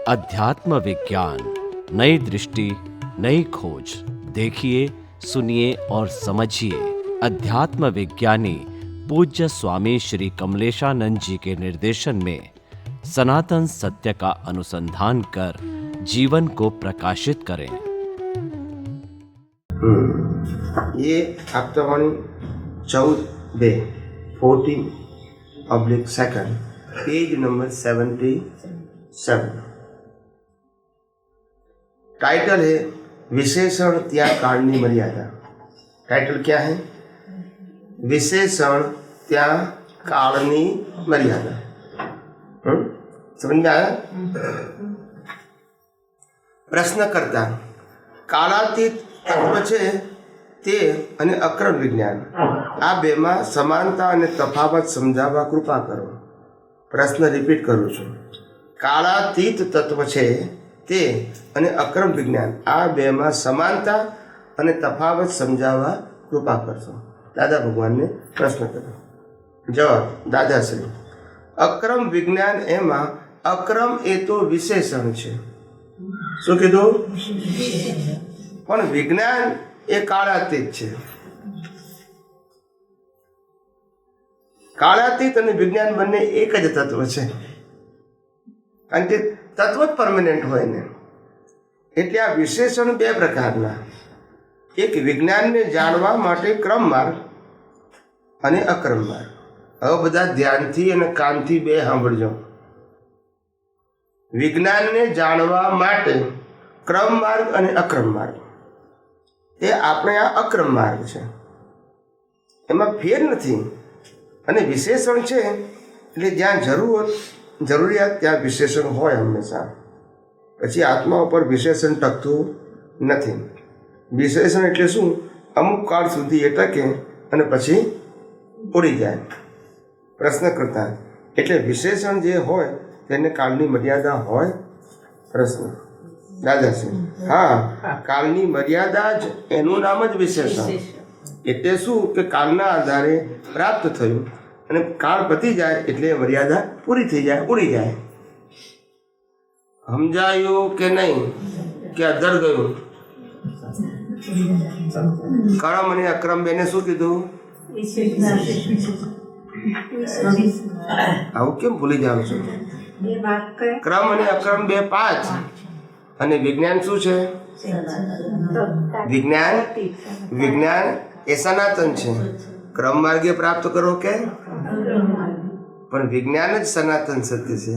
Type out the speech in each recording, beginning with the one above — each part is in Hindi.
अध्यात्म विज्ञान, नई दृष्टि, नई खोज। देखिए, सुनिए और समझिए। अध्यात्म विज्ञानी पूज्य स्वामी श्री कमलेशानंद जी के निर्देशन में सनातन सत्य का अनुसंधान कर जीवन को प्रकाशित करें। ये हफ्तावाणी 14/2 पेज नंबर 77। टाइटल है विशेषण त्या कालनी मर्यादा। टाइटल क्या है? विशेषण त्या कालनी मर्यादा। समझ में आया? प्रश्न करता कालातीत तत्व છે તે અને અક્રમ વિજ્ઞાન આ બેમાં સમાનતા અને તફાવત સમજાવવા કૃપા કરો। પ્રશ્ન રિપીટ કરું છું। કાલાતીત તત્વ છે તે અને અક્રમ વિજ્ઞાન આ બેમાં સમાનતા અને તફાવત સમજાવવા કૃપા કરશો। દાદા ભગવાનને પ્રશ્ન કર્યો। જવાબ દાદાશ્રી, અક્રમ વિજ્ઞાન એમાં અક્રમ એ તો વિશેષણ છે। શું કીધું? પણ વિજ્ઞાન એ કાળાતીત છે। કાળાતીત અને વિજ્ઞાન બંને એક જ તત્વ છે, કારણ કે તત્વ જ પરમેનન્ટ હોય ને। એટલે આ વિશેષણ બે પ્રકારના, એક વિજ્ઞાનને જાણવા માટે ક્રમ માર્ગ અને અક્રમ માર્ગ। હવે બધા ધ્યાનથી અને કાનથી બે સાંભળજો। વિજ્ઞાનને જાણવા માટે ક્રમ માર્ગ અને અક્રમ માર્ગ, એ આપણે આ અક્રમ માર્ગ છે, એમાં ફેર નથી। અને વિશેષણ છે એટલે જ્યાં જરૂરિયાત ત્યાં વિશેષણ હોય હંમેશા। પછી આત્મા ઉપર વિશેષણ ટકતું નથી। વિશેષણ એટલે શું? અમુક કાળ સુધી એ ટકે અને પછી ઉડી જાય। પ્રશ્ન કરતા એટલે વિશેષણ જે હોય તેને કાળની મર્યાદા હોય? પ્રશ્ન દાદાશ્રી, હા, કાળની મર્યાદા જ એનું નામ જ વિશેષણ। એટલે શું કે કાળના આધારે પ્રાપ્ત થયું અને કાળ પતી જાય એટલે મર્યાદા પૂરી થઈ જાય, ઉડી જાય। સમજાયું કે નહીં? કે અધર ગયું? કર્મ અને અક્રમ બેને શું કીધું? આવું કેમ ભૂલી જાવ છો? ક્રમ અને અક્રમ બે 5 અને વિજ્ઞાન શું છે? વિજ્ઞાન એ સનાતન છે। ક્રમ માર્ગે પ્રાપ્ત કરો કે પણ વિજ્ઞાન જ સનાતન સત્ય છે।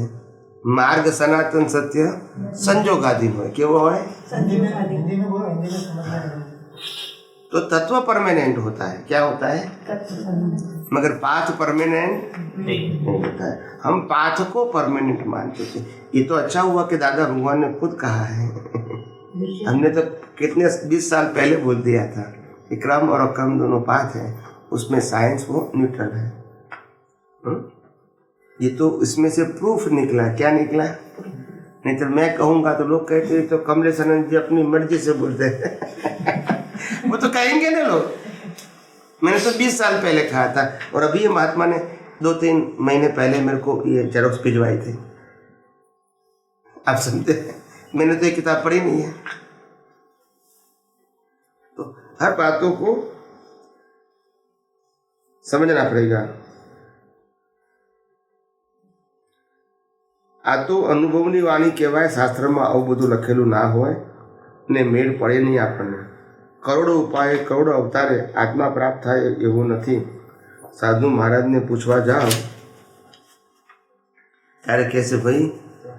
માર્ગ સનાતન सत्य संजोगाधीन હોય। કેવો હોય? तो तत्व परमानेंट होता है। क्या होता है? मगर पाथ परमानेंट नहीं होता है। हम पाथ को परमानेंट मानते थे। ये तो अच्छा हुआ कि दादा भगवान ने खुद कहा है। हमने तो कितने 20 साल पहले बोल दिया था कि क्रम और अक्रम दोनों पाथ है, उसमें साइंस वो न्यूट्रल है। ये तो इसमें से प्रूफ निकला। क्या निकला? नहीं तो मैं कहूँगा तो लोग कहते तो कमलेशानंद जी अपनी मर्जी से बोलते हैं। वो तो कहेंगे ना लोग। मैंने तो 20 साल पहले कहा था, और अभी ये महात्मा ने 2-3 महीने पहले मेरे को ये जेरोक्स भिजवाई थी। आप समझते हैं? मैंने तो ये किताब पढ़ी नहीं है। तो हर बातों को समझना पड़ेगा। આ તો અનુભવની વાણી કહેવાય। શાસ્ત્રમાં આવું બધું લખેલું ના હોય ને મેળ પડે નહીં આપણને। કરોડો ઉપાય કરોડો અવતારે આત્મા પ્રાપ્ત થાય એવું નથી। સાધુ મહારાજને પૂછવા જાઓ ત્યારે કહેશે, ભાઈ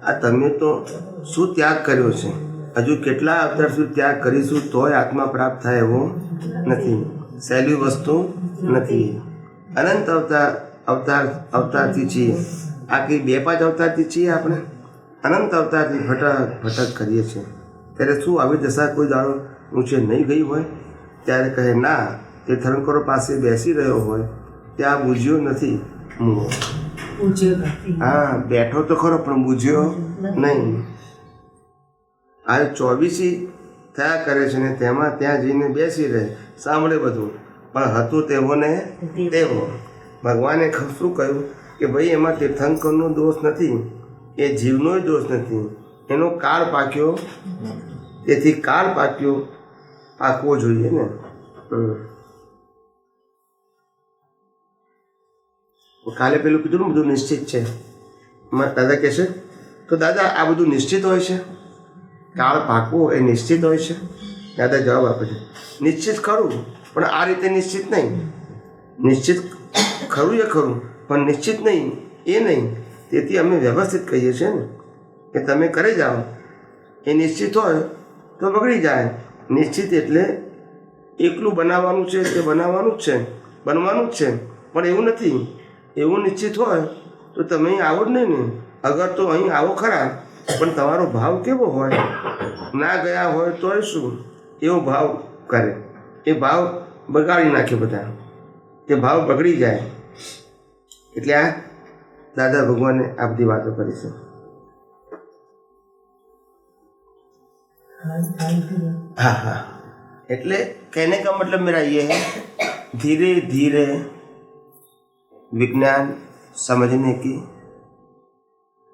આ તમે તો શું ત્યાગ કર્યો છે? હજુ કેટલા અવતાર સુધી ત્યાગ કરીશું તોય આત્મા પ્રાપ્ત થાય એવો નથી। સહેલી વસ્તુ નથી। અનંત અવતારથી છીએ। આ કંઈ 2-5 અવતારથી છીએ આપણે? અનંત અવતારથી ભટક કરીએ છીએ। ત્યારે શું આવી દશા કોઈ દાડો ઊંચે નહીં ગઈ હોય? ત્યારે કહે ના, તીર્થંકરો પાસે બેસી રહ્યો હોય ત્યાં બુજ્યો નથી। હા, બેઠો તો ખરો પણ બુજ્યો નહીં। આ 24 થયા કરે છે ને તેમાં ત્યાં જઈને બેસી રહે, સાંભળે બધું, પણ હતું તેવો ને તેવો। ભગવાને શું કહ્યું કે ભાઈ એમાં તીર્થંકરનો દોષ નથી, એ જીવનો દોષ નથી, એનો કાળ પાક્યો, તેથી કાળ પાક્યો પાકવો જોઈએ ને. કાલે પેલું કીધું ને બધું નિશ્ચિત છે. દાદા કહેશે તો દાદા આ બધું નિશ્ચિત હોય છે, કાળ પાકવો એ નિશ્ચિત હોય છે? દાદા જવાબ આપે છે નિશ્ચિત ખરું, પણ આ રીતે નિશ્ચિત નહીં. નિશ્ચિત ખરું એ ખરું, પણ નિશ્ચિત નહીં એ નહીં. તેથી અમે વ્યવસ્થિત કહીએ છીએ ને કે તમે કરી જાઓ. એ નિશ્ચિત હોય તો બગડી જાય. નિશ્ચિત એટલે એકલું બનાવવાનું છે તે બનાવવાનું જ છે, બનવાનું જ છે. પણ એવું નથી. એવું નિશ્ચિત હોય તો તમે અહીં આવો જ નહીં ને. અગર તો અહીં આવો ખરા, પણ તમારો ભાવ કેવો હોય? ના ગયા હોય તોય શું, એવો ભાવ કરે. એ ભાવ બગાડી નાખે બધા. તે ભાવ બગડી જાય. એટલે આ દાદા ભગવાને આ બધી વાતો કરી છે. हाँ हाँ, એટલે कहने का मतलब मेरा ये है धीरे धीरे विज्ञान समझने की,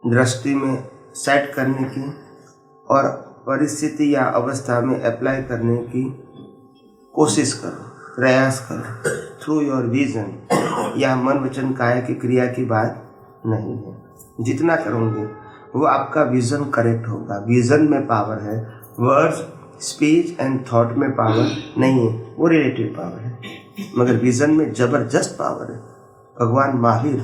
दृष्टि में सेट करने की और परिस्थिति या अवस्था में अप्लाई करने की कोशिश करो, प्रयास करो थ्रू योर विजन. यह मन वचन काया की क्रिया की बात नहीं है. जितना करोगे वो आपका विजन करेक्ट होगा. विजन में पावर है, वर्ड्स स्पीच एंड थॉट में पावर नहीं है, वो रिलेटिव पावर है. मगर विजन में जबरदस्त पावर है. भगवान महावीर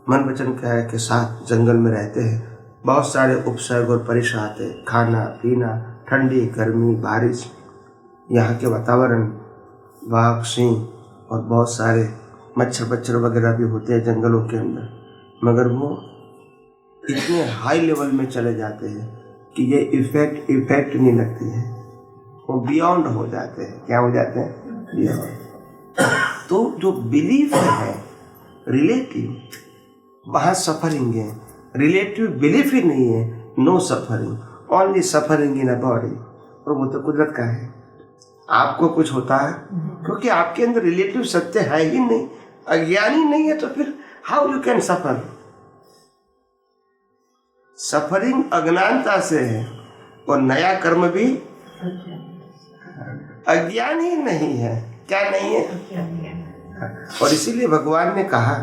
मन वचन काया के साथ जंगल में रहते हैं. बहुत सारे उपसर्ग और परेशान आते हैं, खाना पीना, ठंडी गर्मी बारिश, यहाँ के वातावरण, बाघ सिंह और बहुत सारे मच्छर पच्छर वगैरह भी होते हैं जंगलों के अंदर. मगर वो इतने हाई लेवल में चले जाते हैं कि ये इफेक्ट नहीं लगती है. वो बियॉन्ड हो जाते हैं. क्या हो जाते हैं? बियॉन्ड. तो जो बिलीफ है रिलेटिव, वहाँ सफरिंग है. रिलेटिव बिलीफ ही नहीं है, no suffering, only suffering in a body. और वो तो कुदरत का है. आपको कुछ होता है क्योंकि आपके अंदर रिलेटिव सत्य है ही नहीं. अज्ञानी नहीं है तो फिर how you can suffer? Suffering अज्ञानता से है और नया कर्म भी अज्ञान ही नहीं है. क्या नहीं है? और इसीलिए भगवान ने कहा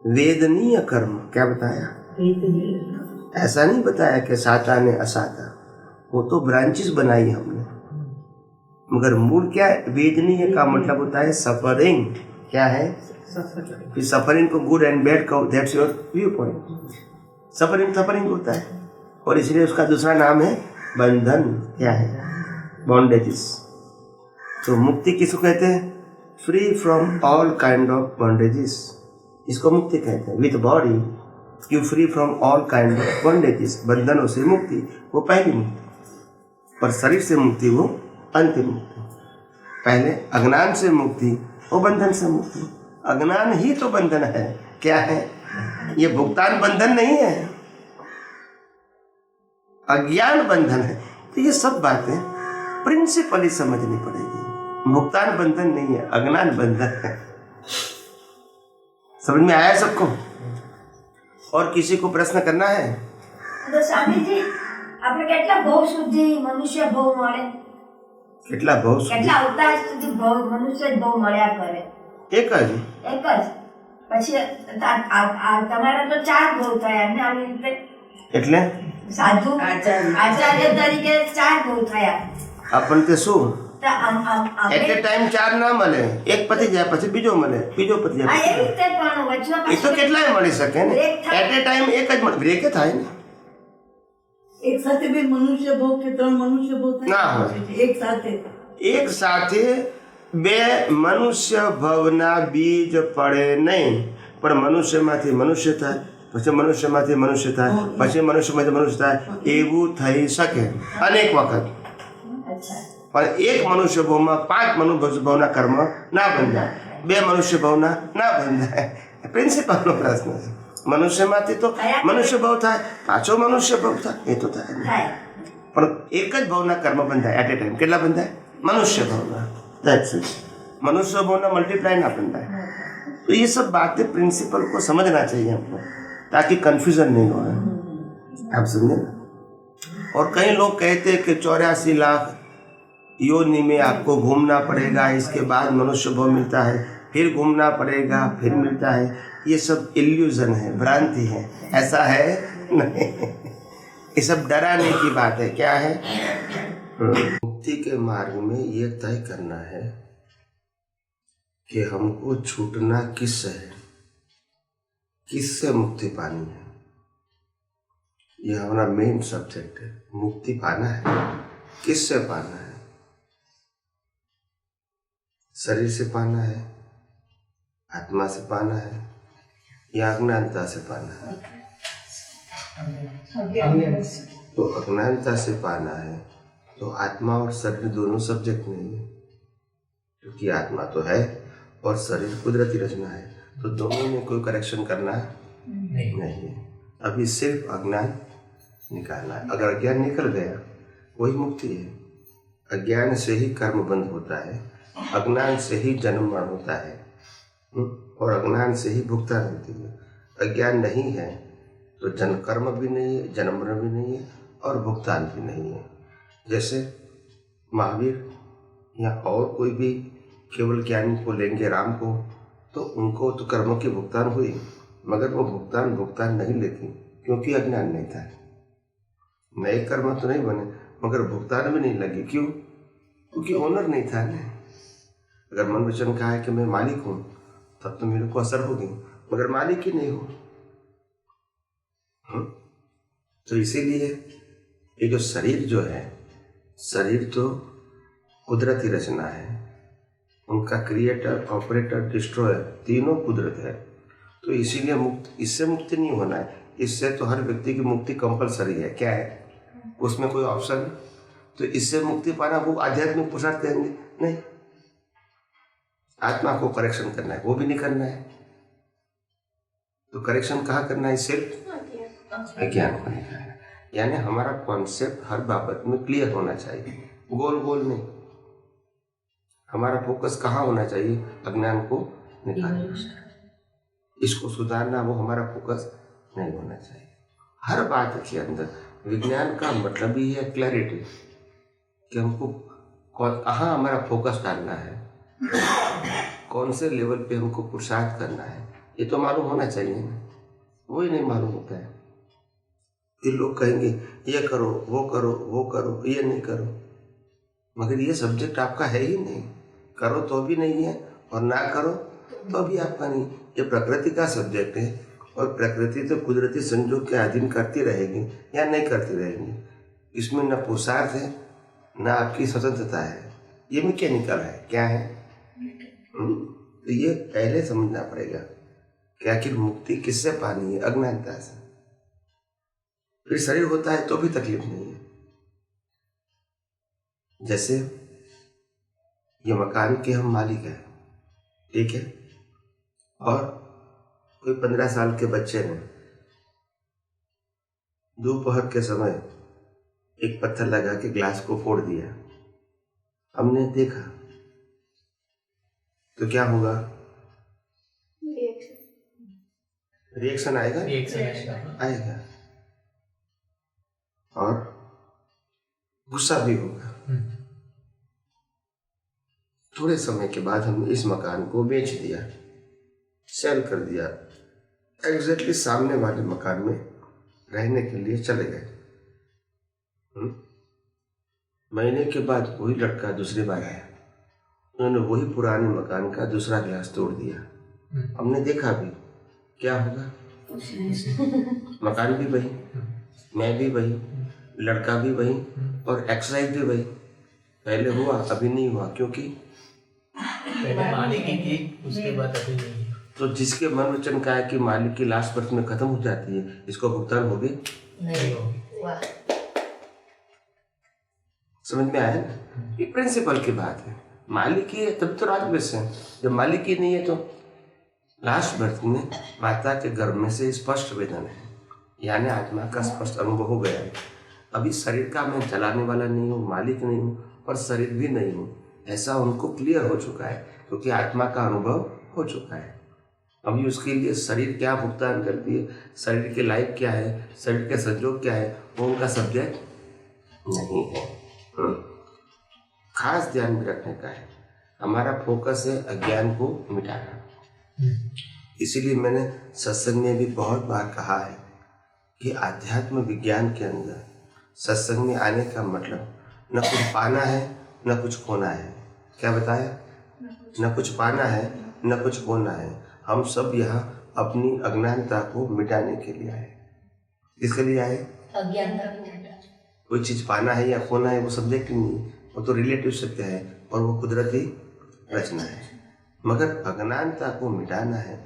वेदनीय कर्म. क्या बताया? ऐसा नहीं बताया कि साता ने असाता, वो तो ब्रांचेस बनाई हमने. मगर मूल क्या है? वेदनीय का मतलब होता है सफरिंग. क्या है? सफरिंग को गुड एंड बैड कहो, that's your view point. Suffering होता है और इसलिए उसका दूसरा नाम है बंधन. क्या है? बॉन्डेजेस. तो मुक्ति किसको कहते हैं? Free from all kind of bondages. इसको मुक्ति कहते हैं. With body you free from all kind of bondages. बंधनों से मुक्ति वो पहली मुक्ति, पर शरीर से मुक्ति वो अंतिम मुक्ति. पहले अज्ञान से मुक्ति, वो बंधन से मुक्ति. अज्ञान ही तो बंधन है. क्या है? ये भुगतान बंधन नहीं है, अज्ञान बंधन है. तो ये सब बातें प्रिंसिपली समझनी पड़ेगी. भुगतान बंधन नहीं है, अज्ञान बंधन है. समझ में आया सबको? और किसी को प्रश्न करना है? तो स्वामी जी આપણે કેટલા ભવ સુધી મનુષ્ય ભવ મળે? કેટલા ભવ કેટલા અવતાર સુધી ભવ મનુષ્ય ભવ મળ્યા કરે? એક જ. પછી તમારા તો 4 ભવ થયા ને આવી રીતે. એટલે સાધુ આચાર્ય તરીકે 4 ભવ થયા. આપણ તે શું તો એટ એ ટાઈમ 4 ના મળે. એક પતી જાય પછી બીજો મળે, બીજો પતી જાય. એ રીતે પણ વચમાં એ તો કેટલાય મળી શકે ને. એટ એ ટાઈમ એક જ મળે, બ્રેક થાય ને. એક સાથે બે મનુષ્ય ભોગ કે 3 મનુષ્ય ભોગ ના હોય. એક સાથે બે મનુષ્ય ભવના બીજ પડે નહીં, પણ મનુષ્યમાંથી મનુષ્ય થાય, પછી મનુષ્યમાંથી મનુષ્ય થાય, પછી મનુષ્યમાંથી મનુષ્ય થાય, એવું થઈ શકે અનેક વખત. પણ એક મનુષ્ય ભવમાં 5 મનુષ્ય ભવના કર્મ ના બંધાય, 2 મનુષ્ય ભવના ના બંધાય. પ્રિન્સિપલનો પ્રશ્ન છે. મનુષ્યમાંથી તો મનુષ્ય ભવ થાય, પાછો મનુષ્ય ભવ થાય, એ તો થાય. પણ એક જ ભવના કર્મ બંધાય એટ એ ટાઈમ. કેટલા બંધાય? मनुष्य भावना. That's it. मनुष्य भावना मल्टीप्लाई ना बनता है. तो ये सब बातें प्रिंसिपल को समझना चाहिए हमको, ताकि कंफ्यूजन नहीं हो. आप समझे ना? और कई लोग कहते हैं कि 84 लाख योनि में आपको घूमना पड़ेगा, इसके बाद मनुष्य भाव मिलता है, फिर घूमना पड़ेगा, फिर मिलता है। ये सब इल्यूजन है, भ्रांति है, ऐसा है नहीं। ये सब डराने की बात है। क्या है? मुक्ति के मार्ग में ये तय करना है कि हमको छूटना किससे है, किससे मुक्ति पानी है। ये हमारा मेन सब्जेक्ट है। मुक्ति पाना है, किससे पाना है? शरीर से पाना है, आत्मा से पाना है, या अज्ञानता से पाना है? तो अज्ञानता से पाना है तो आत्मा और शरीर दोनों सब्जेक्ट नहीं है, क्योंकि आत्मा तो है और शरीर कुदरती रचना है, तो दोनों में कोई करेक्शन करना नहीं है। अभी सिर्फ अज्ञान निकालना है। अगर अज्ञान निकल गया वही मुक्ति है। अज्ञान से ही कर्म बंद होता है, अज्ञान से ही जन्म मरण होता है, और अज्ञान से ही भुगतान होती है। अज्ञान नहीं है तो जन्म कर्म भी नहीं है, जन्म मरण भी नहीं है, और भुगतान भी नहीं है। जैसे महावीर या और कोई भी केवल ज्ञानी को लेंगे, राम को, तो उनको तो कर्मों की भुगतान हुई, मगर वो भुगतान नहीं लेती, क्योंकि अज्ञान नहीं था। नए कर्म तो नहीं बने, मगर भुगतान भी नहीं लगी। क्यों? क्योंकि ओनर नहीं था ना। अगर मन वचन कहा है कि मैं मालिक हूँ, तब तो मेरे को असर होगी, मगर मालिक ही नहीं हूँ। तो इसीलिए ये जो शरीर जो है, शरीर तो कुदरती रचना है, उनका क्रिएटर, ऑपरेटर, डिस्ट्रॉयर तीनों कुदरत है। तो इसीलिए इससे मुक्ति नहीं होना है। इससे तो हर व्यक्ति की मुक्ति कंपलसरी है। क्या है उसमें? कोई ऑप्शन? तो इससे मुक्ति पाना वो आध्यात्मिक पुरुषार्थ कहेंगे? नहीं। आत्मा को करेक्शन करना है, वो भी नहीं करना है। तो करेक्शन कहाँ करना है? सिर्फ अज्ञान को नहीं करना है। यानी हमारा कॉन्सेप्ट हर बाबत में क्लियर होना चाहिए, गोल गोल नहीं। हमारा फोकस कहाँ होना चाहिए? अज्ञान को निकालना, इसको सुधारना, वो हमारा फोकस नहीं होना चाहिए। हर बात के अंदर विज्ञान का मतलब ही है क्लैरिटी, कि हमको कहाँ हमारा फोकस डालना है, कौन से लेवल पे हमको पुरुषार्थ करना है, ये तो मालूम होना चाहिए ना। वही नहीं मालूम होता है। फिर लोग कहेंगे ये करो, वो करो, वो करो, ये नहीं करो, मगर ये सब्जेक्ट आपका है ही नहीं। करो तो भी नहीं है, और ना करो तो भी आपका नहीं। ये प्रकृति का सब्जेक्ट है, और प्रकृति तो कुदरती संजोग के अधीन करती रहेगी या नहीं करती रहेगी। इसमें न पुरुषार्थ है, न आपकी स्वतंत्रता है। ये मैकेनिकल है। क्या है? तो ये पहले समझना पड़ेगा कि आखिर मुक्ति किससे पानी है? अज्ञानता से। फिर शरीर होता है तो भी तकलीफ नहीं है। जैसे ये मकान के हम मालिक हैं, ठीक है, और कोई 15 साल के बच्चे ने दोपहर के समय एक पत्थर लगा के ग्लास को फोड़ दिया। हमने देखा तो क्या होगा? रिएक्शन आएगा, आएगा, और गुस्सा भी होगा। थोड़े समय के बाद हमने इस मकान को बेच दिया, सेल कर दिया, एग्जैक्टली सामने वाले मकान में रहने के लिए चले गए। महीने के बाद वही लड़का दूसरी बार आया, उन्होंने वही पुराने मकान का दूसरा गिलास तोड़ दिया। हमने देखा भी क्या होगा? मकान भी वही, मैं भी वही, लड़का भी वही, और एक्सरसाइज भी वही। पहले हुआ, अभी नहीं हुआ, क्योंकि पहले मालिक ही थी, उसके बाद अभी नहीं। तो जिसके मन वचन का है कि मालिक की लास्ट बर्थ में खत्म हो जाती है, इसको भुगतान होगी नहीं होगी। समझ में आया ना? ये प्रिंसिपल की बात है। मालिक ही है तब तो राजवश है, जब मालिक ही नहीं है तो लास्ट बर्थ में माता के गर्भ में से स्पष्ट वेदन है, यानी आत्मा का स्पष्ट अनुभव हो गया है। अभी शरीर का मैं चलाने वाला नहीं हूँ, मालिक नहीं हूँ, और शरीर भी नहीं हूँ, ऐसा उनको क्लियर हो चुका है, क्योंकि आत्मा का अनुभव हो चुका है। अभी उसके लिए शरीर क्या भुगतान करती है, शरीर के लायक क्या है, शरीर का संजोग क्या है, वो उनका सब्जेक्ट नहीं है। खास ध्यान में रखने का है, हमारा फोकस है अज्ञान को मिटाना। इसीलिए मैंने सत्संग में भी बहुत बार कहा है कि आध्यात्म विज्ञान के अंदर सत्संग में आने का मतलब न कुछ पाना है न कुछ खोना है। क्या बताया? न कुछ पाना है न कुछ खोना है। हम सब यहाँ अपनी अज्ञानता को मिटाने के लिए आए। किसके लिए आए? अज्ञानता। कोई चीज़ पाना है या खोना है वो सब्जेक्ट नहीं, वो तो रिलेटिव सत्य है और वो कुदरती रचना है। मगर अज्ञानता को मिटाना है,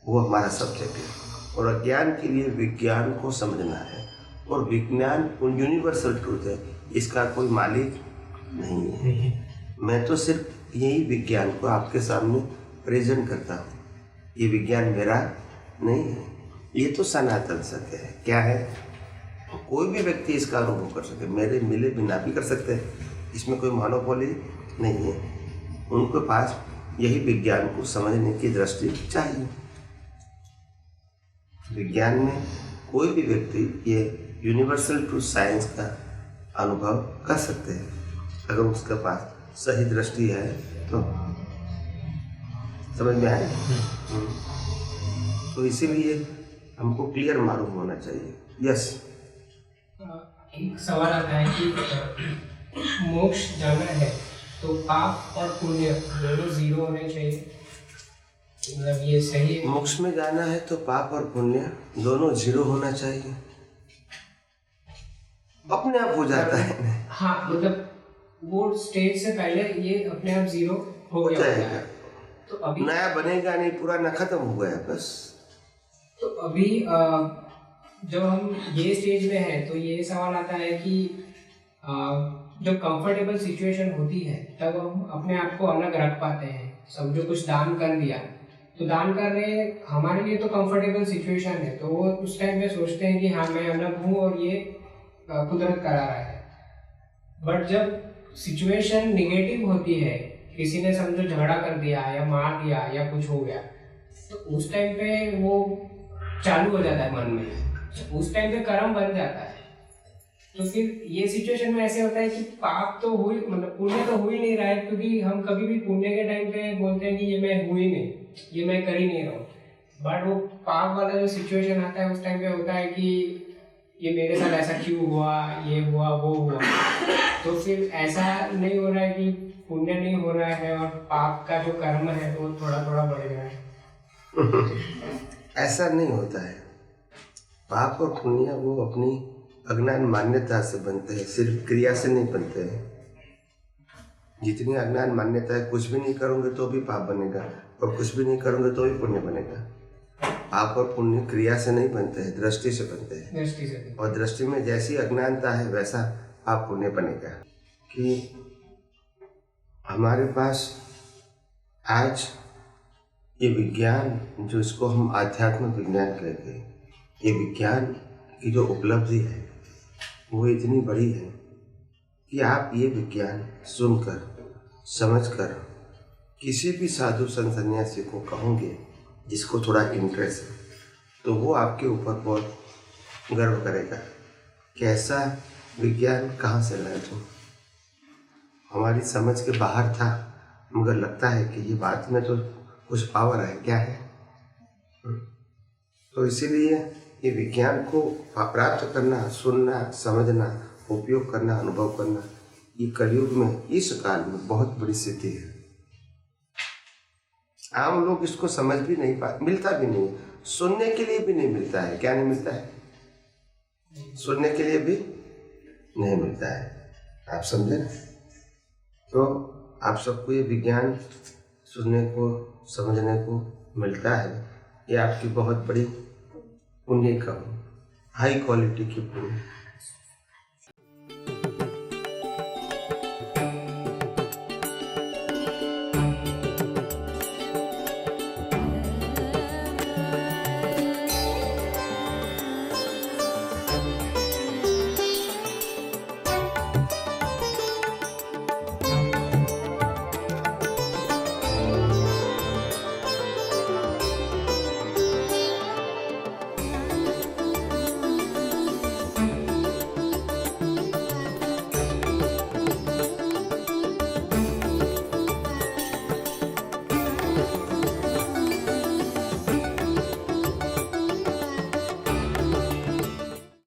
वो हमारा सब्जेक्ट है। और अज्ञान के लिए विज्ञान को समझना है। और विज्ञान यूनिवर्सल ट्रूथ है, इसका कोई मालिक नहीं है। मैं तो सिर्फ यही विज्ञान को आपके सामने प्रेजेंट करता हूँ। ये विज्ञान मेरा नहीं है, ये तो सनातन सत्य है। क्या है? कोई भी व्यक्ति इसका अनुभव कर सकते, मेरे मिले बिना भी कर सकते हैं। इसमें कोई मोनोपोली नहीं है। उनके पास यही विज्ञान को समझने की दृष्टि चाहिए। विज्ञान में कोई भी व्यक्ति ये यूनिवर्सल ट्रूथ साइंस का अनुभव कर सकते हैं, अगर उसके पास सही दृष्टि है तो। समझ में आए? तो इसीलिए हमको क्लियर मालूम होना चाहिए। यस। एक सवाल आता है कि मोक्ष जाना है तो पाप और पुण्य दोनों जीरो होने चाहिए, मतलब ये सही है? मोक्ष में जाना है तो पाप और पुण्य दोनों जीरो होना चाहिए। अपने आप हो जाता है। हाँ, मतलब वो स्टेज से पहले ये अपने आप जीरो हो गया होता है। तो अभी नया बनेगा नहीं, पुराना खत्म हो गया बस। तो अभी जब हम ये स्टेज में हैं तो ये सवाल आता है कि जब कंफर्टेबल सिचुएशन होती है तब हम अपने आप को अलग रख पाते हैं। समझो कुछ दान कर दिया, तो दान कर रहे हैं, हमारे लिए तो कंफर्टेबल सिचुएशन है, तो वो उस टाइम पे सोचते हैं कि हाँ मैं अलग हूँ और ये कुदरत करा रहा है। बट जब सिचुएशन निगेटिव होती है, किसी ने समझो झगड़ा कर दिया या मार दिया या कुछ हो गया, तो उस टाइम पे वो चालू हो जाता है मन में, उस टाइम पे कर्म बन जाता है। तो फिर ये सिचुएशन में ऐसे होता है कि पाप तो हुई, मतलब पुण्य तो हो ही नहीं रहा है, क्योंकि हम कभी भी पुण्य के टाइम पे बोलते हैं कि ये मैं हुई नहीं, ये मैं कर ही नहीं रहा हूँ। बट वो पाप वाला जो सिचुएशन आता है उस टाइम पे होता है कि ये मेरे साथ ऐसा क्यों हुआ, ये हुआ वो हुआ। तो फिर ऐसा नहीं हो रहा है कि पुण्य नहीं हो रहा है और पाप का जो कर्म है वो थोड़ा थोड़ा बढ़ रहा है। ऐसा नहीं होता है। पाप और पुण्य वो अपनी अज्ञान मान्यता से बनते हैं, सिर्फ क्रिया से नहीं बनते हैं। जितनी अज्ञान मान्यता है, कुछ भी नहीं करोगे तो भी पाप बनेगा और कुछ भी नहीं करोगे तो भी पुण्य बनेगा। पाप और पुण्य क्रिया से नहीं बनते हैं, दृष्टि से बनते हैं। दृष्टि से। और दृष्टि में जैसी अज्ञानता है वैसा पाप पुण्य बनेगा। कि हमारे पास आज ये विज्ञान, जो इसको हम आध्यात्म विज्ञान कहते हैं, ये विज्ञान की जो उपलब्धि है वो इतनी बड़ी है कि आप ये विज्ञान सुनकर समझकर किसी भी साधु संत सन्यासी को कहोगे जिसको थोड़ा इंटरेस्ट है, तो वो आपके ऊपर बहुत गर्व करेगा। कैसा विज्ञान कहाँ से लाए तुम? हमारी समझ के बाहर था, मगर लगता है कि ये बात में तो कुछ पावर है। क्या है? तो इसीलिए ये विज्ञान को प्राप्त करना, सुनना, समझना, उपयोग करना, अनुभव करना, ये कलयुग में, इस काल में बहुत बड़ी सिद्धि है। आम लोग इसको समझ भी नहीं पाते, मिलता भी नहीं, सुनने के लिए भी नहीं मिलता है। क्या नहीं मिलता है? सुनने के लिए भी नहीं मिलता है। आप समझे ना? तो आप सबको ये विज्ञान सुनने को, समझने को मिलता है, ये आपकी बहुत बड़ी पुण्य का, हाई क्वालिटी की पुण्य।